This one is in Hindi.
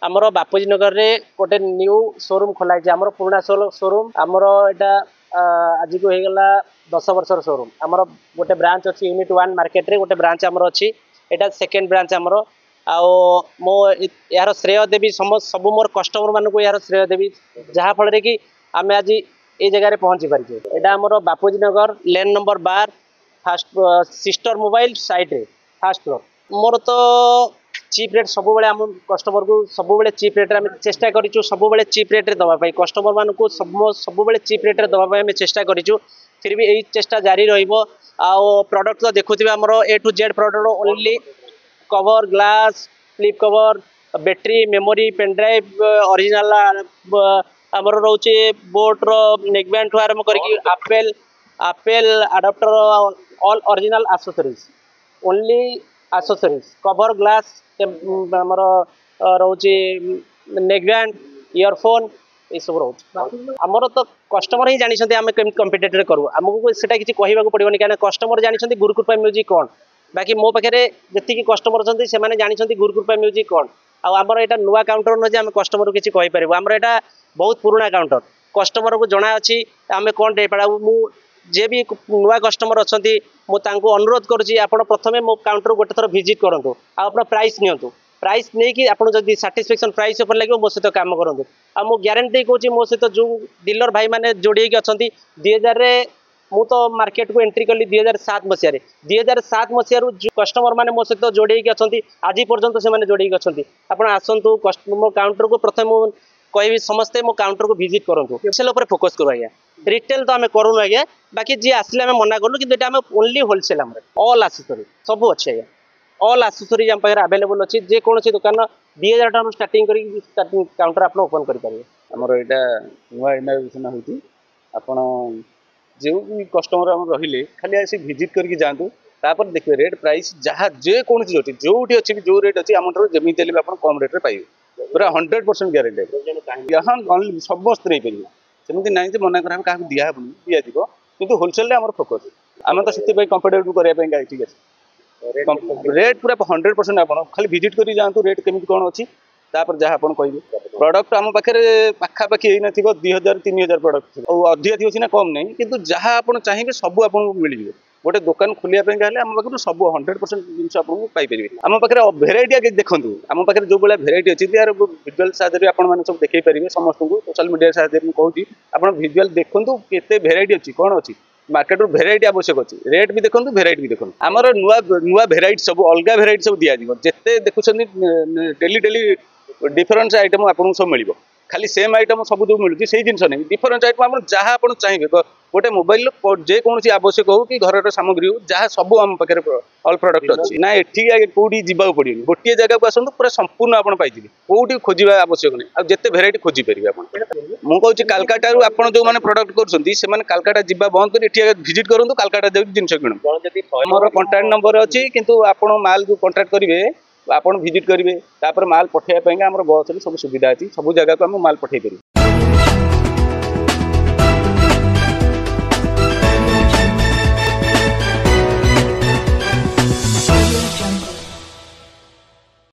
आमर बापूजी नगर रे गोटे न्यू शोरूम खोला आमर पुराना शोरूम आमर यहाँ आज को होगला 10 वर्षर शोरूम आमर गोटे ब्रांच अच्छी यूनिट 1 मार्केट रे गोटे ब्रांच आमर अच्छी एटा सेकेंड ब्रांच आमर मो यार श्रेय देवी सब मोर कस्टमर मानक यार श्रेय देवी जहाँ फल कि आम आज ये जगह पहुँची पारे यहाँ आमर Bapuji Nagar lane number 12 fast sister mobile side रे फास्ट फ्लोर मोर तो चीप रेट सब आम कस्टमर को सब चीप रेट आम चेष्टा करूँ सब चीप रेट दवाई कस्टमर मान को सब चीप रेट दवाई आम चेष्टा करूँ फिर भी यही चेष्टा जारी रडक्ट तो देखुए आमर A to Z product only cover glass flip cover battery memory pendrive original आमर रोचे बोट नेकबैंड ठू आरंभ करके Apple Apple adapter all original accessories only accessories cover glass आमर रोचे नेकबैंड इयरफोन ये सब रोचे आमर तो कस्टमर ही जानते आम कंपिटेटर करूँ आमको से किसी कहवाक पड़ोनी क्या कस्टमर जानते गुरुकृपा म्यूजिक कौन बाकी मो पाखे जी कस्टमर अच्छे से जानते गुरुकृपा म्यूजिक कौन आमर यहाँ नुआ काउंटर नुहे आम कस्टमर को किसी कहीपर आमर यहाँ बहुत पुराना काउंटर कस्टमर को जना अच्छी आम कौन देपड़ा जे भी नुआ कस्टमर अच्छा मुझे अनुरोध करुँची प्रथम मो काउंटर गोटे थर भिजिट करूँ आप प्राइस नियंतु प्राइस नहीं कि आपको जब साटिस्फेक्शन प्राइस उपर लगे मो सहित काम करूँ आ मु ग्यारंटी कहूँ मो सहित जो डीलर भाई मैंने जोड़ी अच्छा 2000 मु तो मार्केट को एंट्री कली 2007 मसीह 2007 मसीह जो कस्टमर मैंने मो सहित जोड़ी अच्छा आज पर्यंत से जोड़ी अच्छा आप आसतु मो काउंटर को प्रथम कह समस्ते मो काउंटर को भिजिट करूँ सेल फोकस करूँ आज्ञा रिटेल तो आम करूँ आज्ञा बाकी जी आसिले आम मना करूँ कि ओनली होलसेल आम ऑल एक्सेसरीज सब अच्छे आज्ञा ऑल एक्सेसरीज आम पाखे आवेलेबल अच्छी जेकोसी दुकान 2000 टका स्टार्टिंग काउंटर आप ओपन करेंगे आमर यहाँ नुआ इनोवेशन होती आपण जो भी कस्टमर आम रही खाली आसी भिजिट करके जातु तापर देखिए रेट प्राइस जहाँ जेकोसी अच्छी जो अच्छी जो रेट अच्छी आम जमी आप कम रेट पाइबे पूरा 100% ग्यारंटी यहाँ समस्त नहीं पारे सेमती ना मना करा क्या दिहबनी दिज्व कि होलसेल आम फोकस आम तो से कंफर्टेबल करने ठीक है रेट पूरा 100% आप खाली भिजिट कर जातु रेट केमी कौन अच्छी तापर जहाँ आप कहे प्रडक्ट आम पाखे पाखापाखि होना 2000 3000 प्रडक्ट अधिका थी ना कम नहीं कि जहाँ आप चाहिए सब आपको मिल जाए गोटे दुकान खोलिया आम पाखे सब 100% जिन आपको पाइपर आम पाखे भेराइटी आगे देखूँ आम पाखे जो भाया भेराइटी अच्छी यार भिजुआल साहय आप सब देखी पारे समस्त को सोशल मीडिया साहय कहूँ आप भिजुआल देखूँ केते भेराइटी अच्छी कौन अच्छी मार्केट रू भेराइटी आवश्यक अच्छी रेट भी देखो भेराइटी भी देखो आमर नुआ नुआ भेराइटी सब अलग भेराइटी सब दिज्व जिते देखुं डेली डेली डिफरेन्स आइटम आपको सब मिल खाली सेम आइटम सब जो मिलूँ से जिन नहीं डिफरेन्स आइटम आप जहाँ आप चाहिए गोटे मोबाइल जेकोसी आवश्यक हो कि घर सामग्री हो जहाँ सब आम पाखे ऑल प्रोडक्ट अच्छी ना ये कौटी जावाक पड़े गोटे जगह को आसतु पूरा संपूर्ण आप पाइबे कौटी खोजा आवश्यक नहीं आप जिते भेराइटी खोजी पारे मुझे कालकाटा आप जो मैंने प्रोडक्ट कर कालकाटा जावा बंद कर भिजिट करूँ कालकाटा जिन किणु मोर कंटाक्ट नंबर अच्छी किंतु आप माल जो कंटाक्ट करेंगे आप भिजिट करेंगे माल पठाइबा आम बस सब सुविधा अच्छी सब जगह को आम माल पठे पार।